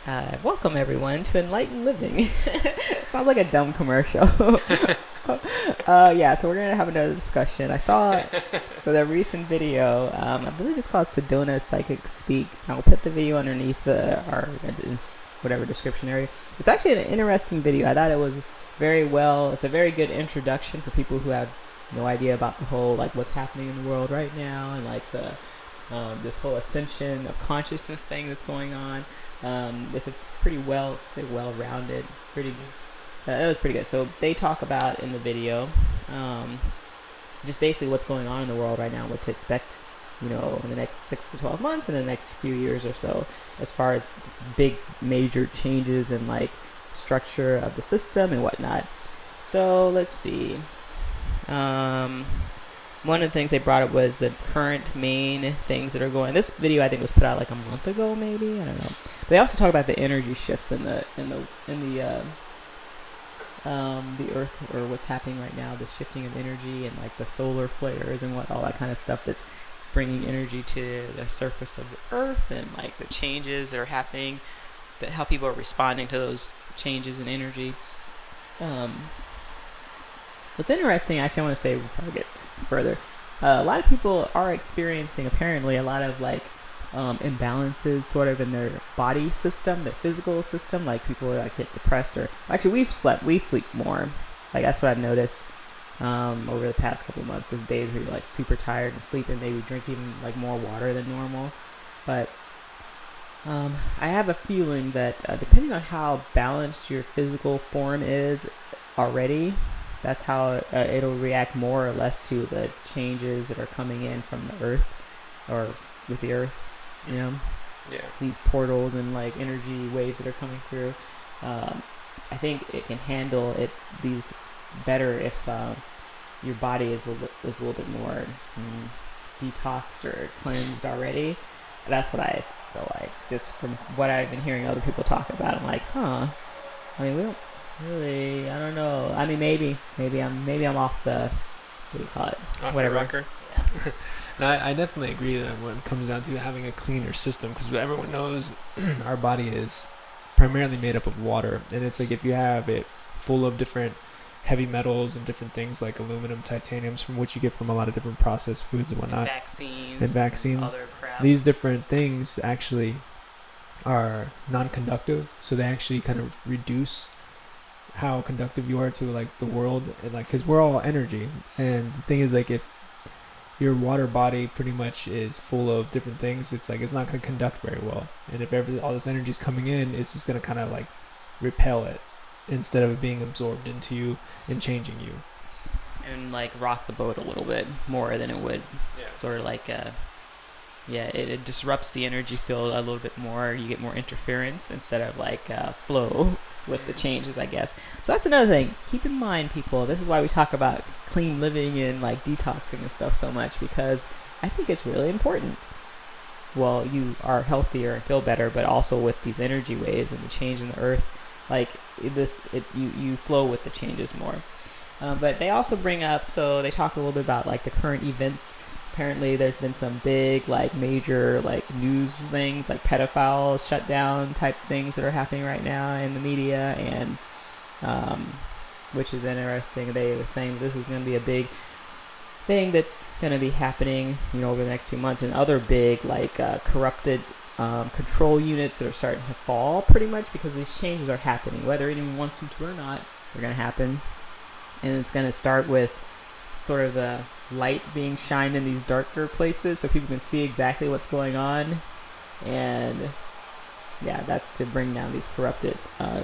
Welcome everyone to Enlightened Living. Sounds like a dumb commercial. So we're gonna have another discussion. I saw the recent video. I believe it's called Sedona Psychic Speak. I'll put the video underneath our whatever description area. It's actually an interesting video. I thought it was very well. It's a very good introduction for people who have no idea about the whole like what's happening in the world right now and like the this whole ascension of consciousness thing that's going on. It's a pretty well-rounded, it was pretty good. So they talk about in the video, just basically what's going on in the world right now, what to expect, in the next 6 to 12 months and the next few years or so, as far as big major changes in like structure of the system and whatnot. So let's see. One of the things they brought up was the current main things that are going. This video I think was put out like a month ago, maybe, I don't know. But they also talk about the energy shifts in the Earth, or what's happening right now, the shifting of energy and like the solar flares and all that kind of stuff that's bringing energy to the surface of the Earth, and like the changes that are happening, that how people are responding to those changes in energy. What's interesting, actually, I want to say before I get further, a lot of people are experiencing apparently a lot of like imbalances sort of in their body system, their physical system. Like people like get depressed, or actually we sleep more. Like that's what I've noticed over the past couple of months. There's days where you're like super tired and sleeping, maybe drinking like more water than normal. But I have a feeling that depending on how balanced your physical form is already, that's how it'll react more or less to the changes that are coming in from the Earth, or with the Earth, Yeah. These portals and like energy waves that are coming through. I think it can handle these better if your body is a little bit more detoxed or cleansed already. That's what I feel like, just from what I've been hearing other people talk about. I'm like, I mean, we don't really, I don't know. I mean, maybe I'm off the, what do you call it? Off Whatever. the rocker. Yeah. No, I definitely agree that when it comes down to having a cleaner system, because everyone knows our body is primarily made up of water, and it's like if you have it full of different heavy metals and different things like aluminum, titaniums, from which you get from a lot of different processed foods and whatnot, And vaccines, other crap. these different things actually are non-conductive, so they actually kind of reduce how conductive you are to like the world, and like because we're all energy. And the thing is, like, if your water body pretty much is full of different things, it's like it's not going to conduct very well. And if all this energy is coming in, it's just going to kind of like repel it instead of it being absorbed into you and changing you, and like rock the boat a little bit more than it would. Sort of like it disrupts the energy field a little bit more. You get more interference instead of like flow with the changes, I guess. So that's another thing. Keep in mind, people, this is why we talk about clean living and like detoxing and stuff so much, because I think it's really important. Well, you are healthier and feel better, but also with these energy waves and the change in the Earth, like you flow with the changes more. But they also bring up, so they talk a little bit about like the current events. Apparently there's been some big like major like news things, like pedophile shutdown type things that are happening right now in the media, and which is interesting. They were saying this is going to be a big thing that's going to be happening over the next few months, and other big like corrupted control units that are starting to fall pretty much because these changes are happening, whether anyone wants them to or not. They're going to happen, and it's going to start with sort of the light being shined in these darker places so people can see exactly what's going on. And that's to bring down these corrupted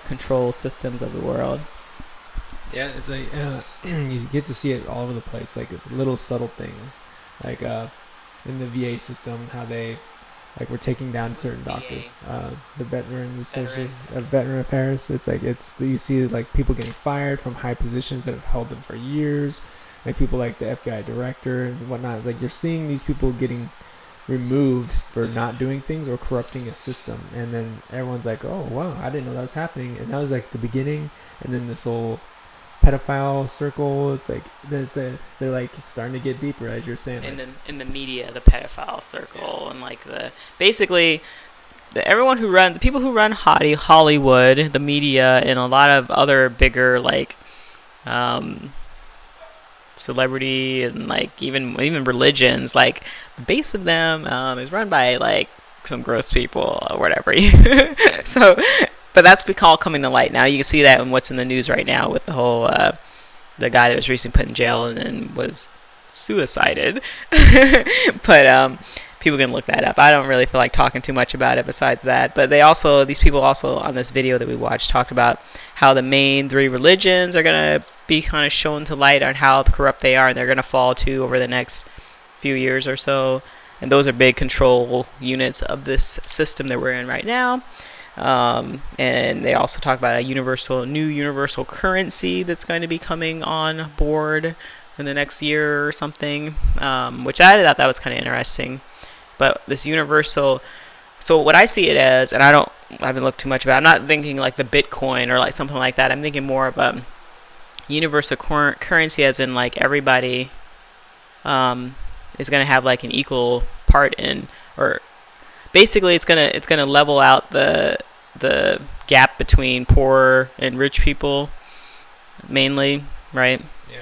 control systems of the world. It's like you get to see it all over the place, like little subtle things, like in the VA system, how they like were taking down certain doctors, the Veterans Association of Veteran Affairs. It's like you see like people getting fired from high positions that have held them for years, like people like the FBI director and whatnot. It's like you're seeing these people getting removed for not doing things or corrupting a system, and then everyone's like, oh wow, I didn't know that was happening. And that was like the beginning, and then this whole pedophile circle, it's like they're like it's starting to get deeper, as you're saying, in the media, the pedophile circle, and like basically everyone who run, the people who run Hollywood, the media, and a lot of other bigger like celebrity and like even religions, like the base of them is run by like some gross people or whatever. So, but that's all coming to light now. You can see that in what's in the news right now with the whole the guy that was recently put in jail and then was suicided. But people can look that up. I don't really feel like talking too much about it besides that. But these people also on this video that we watched talked about how the main 3 religions are going to be kind of shown to light on how corrupt they are, and they're going to fall too over the next few years or so. And those are big control units of this system that we're in right now. And they also talk about a new universal currency that's going to be coming on board in the next year or something, which I thought that was kind of interesting. But this universal, so what I see it as, and I haven't looked too much about it, I'm not thinking like the Bitcoin or like something like that. I'm thinking more of a universal currency, as in like everybody is going to have like an equal part in, or basically it's gonna level out the gap between poor and rich people, mainly, right? Yeah.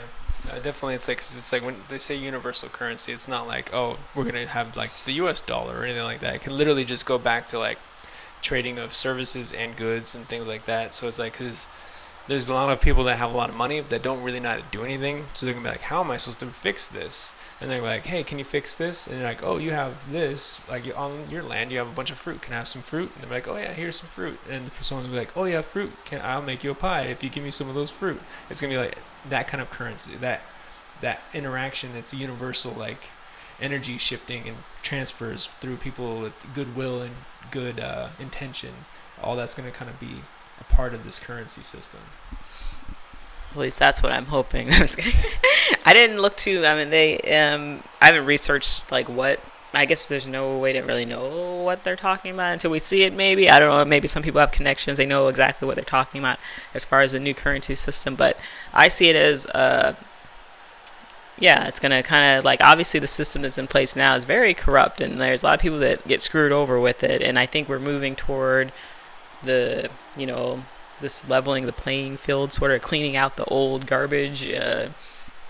Definitely, it's like when they say universal currency, it's not like, oh, we're gonna have like the U.S. dollar or anything like that. It can literally just go back to like trading of services and goods and things like that. So it's like, because there's a lot of people that have a lot of money that don't really know how to do anything. So they're gonna be like, how am I supposed to fix this? And they're like, hey, can you fix this? And they're like, oh, you have this, like on your land you have a bunch of fruit, can I have some fruit? And they're like, oh yeah, here's some fruit. And someone will be like, oh yeah, fruit, I'll make you a pie if you give me some of those fruit. It's gonna be like that kind of currency, that interaction. It's universal, like energy shifting and transfers through people with goodwill and good intention. All that's gonna kind of be a part of this currency system. At least that's what I'm hoping. I'm just kidding. I didn't look too. I mean, I haven't researched like what. I guess there's no way to really know what they're talking about until we see it. Maybe, I don't know. Maybe some people have connections. They know exactly what they're talking about as far as the new currency system. But I see it as yeah, it's gonna kind of like, obviously the system that's in place now is very corrupt, and there's a lot of people that get screwed over with it. And I think we're moving toward the this leveling the playing field, sort of cleaning out the old garbage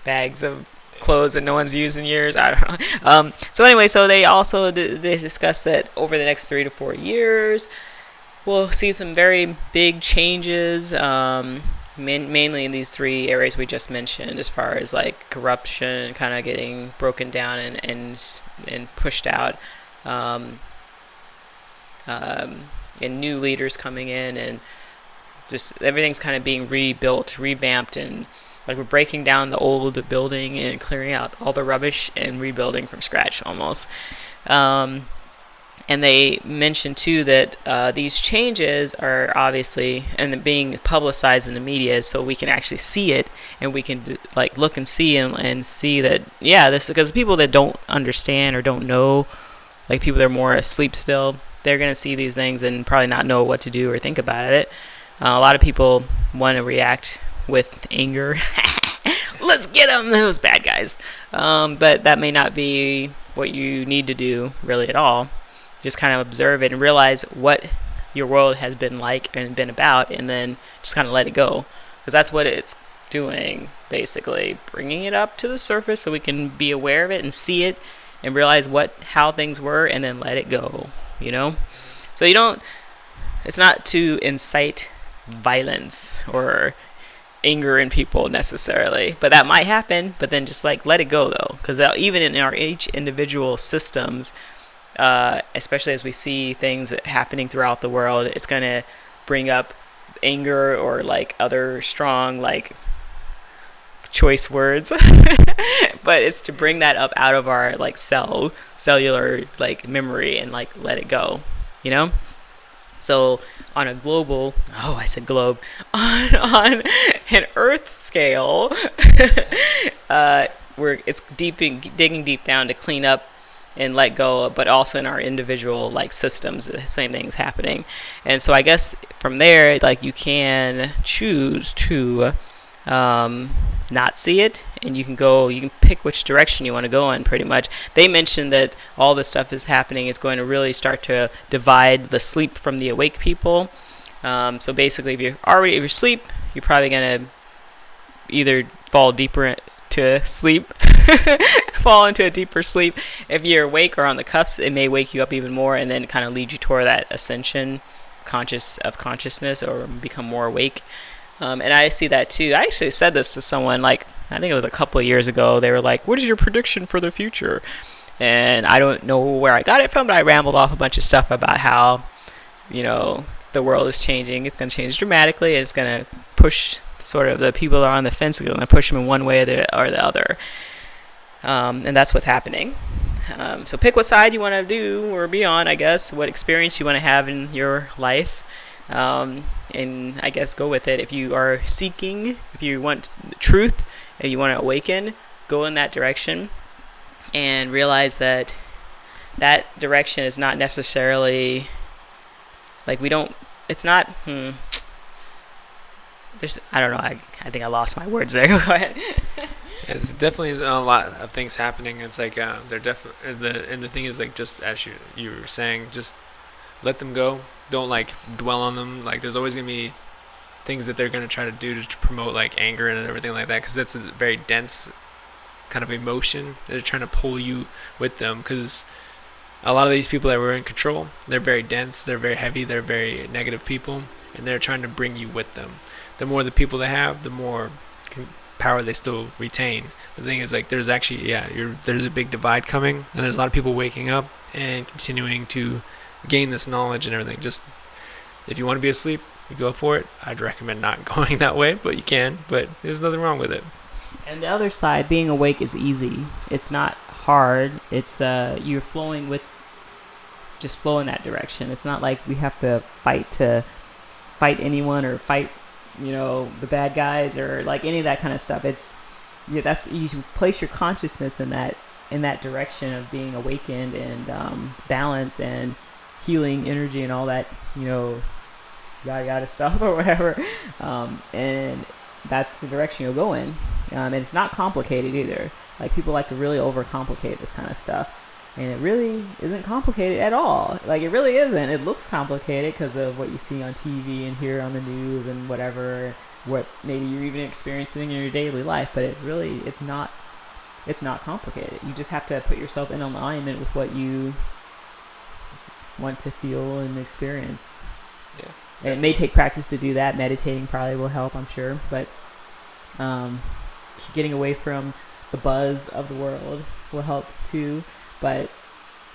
bags of clothes that no one's used in years. I don't know. So anyway, so they also they discussed that over the next 3 to 4 years, we'll see some very big changes, mainly in these 3 areas we just mentioned, as far as like corruption kind of getting broken down and pushed out, and new leaders coming in, and just everything's kind of being rebuilt, revamped, and like we're breaking down the old building and clearing out all the rubbish and rebuilding from scratch almost. And they mentioned too that these changes are obviously and being publicized in the media, so we can actually see it, and we can like look and see and see that, yeah, this, because people that don't understand or don't know, like people that are more asleep still, they're gonna see these things and probably not know what to do or think about it. A lot of people want to react with anger. Let's get them, those bad guys. But that may not be what you need to do really at all. Just kind of observe it and realize what your world has been like and been about, and then just kind of let it go. Because that's what it's doing, basically. Bringing it up to the surface so we can be aware of it and see it and realize how things were, and then let it go, So it's not to incite violence or anger in people necessarily, but that might happen. But then just like let it go, though, because even in our each individual systems, especially as we see things happening throughout the world, it's going to bring up anger or like other strong like choice words. But it's to bring that up out of our like cellular like memory and like let it go, So on a global, I said globe, on an Earth scale, it's digging deep down to clean up and let go, but also in our individual like systems, the same thing's happening. And so I guess from there, like you can choose to not see it, and you can pick which direction you want to go in. Pretty much, they mentioned that all this stuff is happening is going to really start to divide the sleep from the awake people. So basically, if you're asleep, you're probably gonna either fall deeper into sleep, fall into a deeper sleep. If you're awake or on the cuffs, it may wake you up even more, and then kind of lead you toward that ascension, consciousness, or become more awake. And I see that too. I actually said this to someone, like, I think it was a couple of years ago. They were like, "What is your prediction for the future?" And I don't know where I got it from, but I rambled off a bunch of stuff about how, the world is changing. It's going to change dramatically. It's going to push sort of the people that are on the fence. It's going to push them in one way or the other. And that's what's happening. So pick what side you want to do or be on, I guess, what experience you want to have in your life. And I guess go with it. If you are seeking, if you want truth, if you want to awaken, go in that direction and realize that direction is not necessarily like it's not there's I don't know, I think I lost my words there. Go ahead. It's definitely a lot of things happening. It's like they're definitely the thing is, like, just as you were saying, just let them go. Don't like dwell on them. Like, there's always gonna be things that they're gonna try to do to promote like anger and everything like that, because that's a very dense kind of emotion. They're trying to pull you with them, because a lot of these people that were in control, they're very dense, they're very heavy, they're very negative people, and they're trying to bring you with them. The more the people they have, the more power they still retain. The thing is, like, there's actually there's a big divide coming, and there's a lot of people waking up and continuing to gain this knowledge and everything. Just, if you want to be asleep, you go for it. I'd recommend not going that way, but you can. But there's nothing wrong with it. And the other side, being awake is easy. It's not hard. It's you're flowing with, just flow in that direction. It's not like we have to fight anyone or fight, the bad guys or like any of that kind of stuff. It's you place your consciousness in that direction of being awakened and balance and healing energy and all that, yada yada stuff or whatever, and that's the direction you'll go in. And it's not complicated either. Like, people like to really overcomplicate this kind of stuff, and it really isn't complicated at all. Like, it really isn't. It looks complicated because of what you see on TV and hear on the news and whatever, what maybe you're even experiencing in your daily life, but it's not complicated. You just have to put yourself in alignment with what you want to feel and experience. Yeah. And it may take practice to do that. Meditating probably will help, I'm sure, but getting away from the buzz of the world will help too. But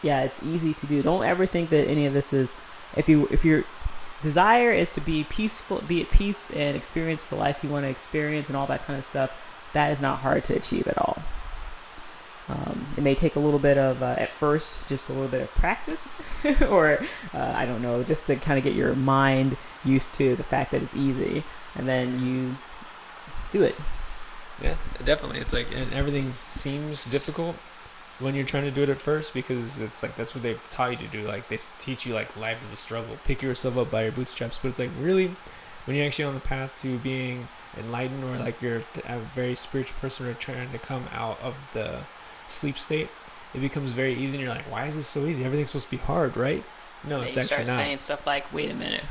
yeah, it's easy to do. Don't ever think that any of this is, if your desire is to be peaceful, be at peace and experience the life you want to experience and all that kind of stuff, that is not hard to achieve at all. It may take a little bit of, at first, just a little bit of practice or, I don't know, just to kind of get your mind used to the fact that it's easy, and then you do it. Yeah, definitely. It's like, and everything seems difficult when you're trying to do it at first, because it's like that's what they've taught you to do. Like, they teach you, like, life is a struggle. Pick yourself up by your bootstraps. But it's like, really, when you're actually on the path to being enlightened, or like you're a very spiritual person, or trying to come out of the sleep state, it becomes very easy, and you're like, why is this so easy? Everything's supposed to be hard, right? No, it's actually not. You start saying stuff like, wait a minute,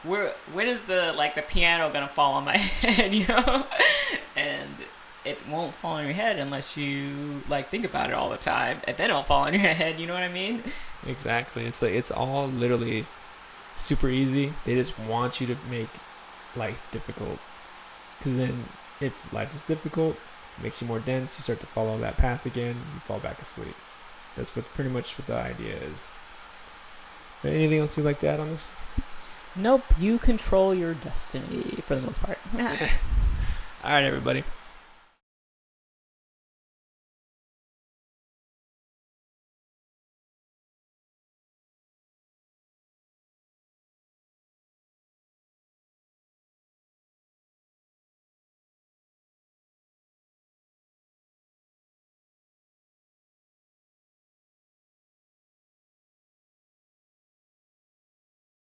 when is the piano gonna fall on my head, and it won't fall on your head unless you think about it all the time, and then it'll fall on your head. You know what I mean? Exactly. It's like, it's all literally super easy. They just want you to make life difficult, because then if life is difficult, it makes you more dense, you start to follow that path again, you fall back asleep. That's pretty much what the idea is. But anything else you'd like to add on this? Nope, you control your destiny for the most part. All right, everybody.